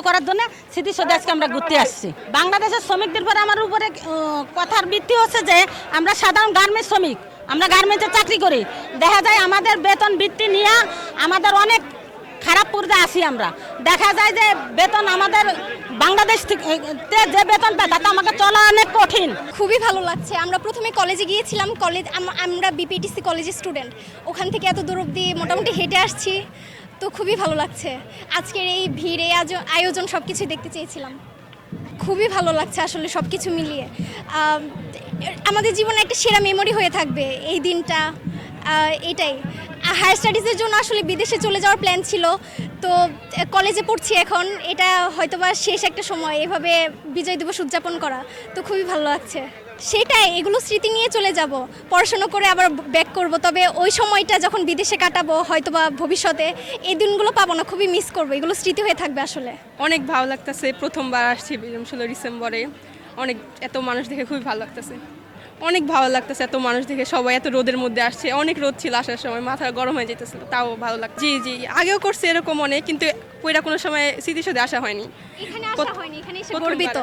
করার জন্য স্মৃতিসৌধে আজকে আমরা ঘুরতে আসছি। বাংলাদেশের শ্রমিকদের পরে আমার উপরে কথার ভিত্তি হচ্ছে যে আমরা সাধারণ গার্মেন্টস শ্রমিক, আমরা গার্মেন্টসে চাকরি করি। দেখা যায় আমাদের বেতন বৃত্তি নিয়ে আমাদের অনেক খারাপ পর্যায়ে আসি। আমরা দেখা যায় যে বেতন আমাদের বাংলাদেশ থেকে যে বেতন পায় তাতে আমাকে চলা অনেক কঠিন। খুবই ভালো লাগছে। আমরা প্রথমে কলেজে গিয়েছিলাম, আমরা বিপিটিসি কলেজের স্টুডেন্ট, ওখান থেকে এত দূর অবধি মোটামুটি হেঁটে আসছি, তো খুবই ভালো লাগছে। আজকের এই ভিড়, এই আয়োজন সব কিছুই দেখতে চেয়েছিলাম। খুবই ভালো লাগছে আসলে সব কিছু মিলিয়ে। আমাদের জীবনে একটা সেরা মেমোরি হয়ে থাকবে এই দিনটা। এটাই হায়ার স্টাডিজের জন্য আসলে বিদেশে চলে যাওয়ার প্ল্যান ছিল, তো কলেজে পড়ছি এখন। এটা হয়তোবা শেষ একটা সময় এভাবে বিজয় দিবস উদযাপন করা, তো খুবই ভালো লাগছে। সেটাই, এগুলো স্মৃতি নিয়ে চলে যাব, পড়াশোনা করে আবার ব্যাক করব। তবে ওই সময়টা যখন বিদেশে কাটাবো হয়তোবা ভবিষ্যতে, এই দিনগুলো পাবো না, খুবই মিস করবো। এগুলো স্মৃতি হয়ে থাকবে আসলে। অনেক ভালো লাগতেছে, প্রথমবার আসছি 16 ডিসেম্বরে। অনেক এত মানুষ দেখে খুবই ভালো লাগতেছে, অনেক ভালো লাগতেছে। এত মানুষ দেখে, সবাই এত রোদের মধ্যে আসছে। অনেক রোদ ছিল আসার সময়, মাথা গরম হয়ে যেতেছিল, তাও ভালো লাগছে। জি জি, আগেও করছে এরকম অনেক, কিন্তু পুরা কোনো সময় স্মৃতিসৌধে আসা হয়নি। এখানে আসা হয়নি, এখানে এসে গর্বিত।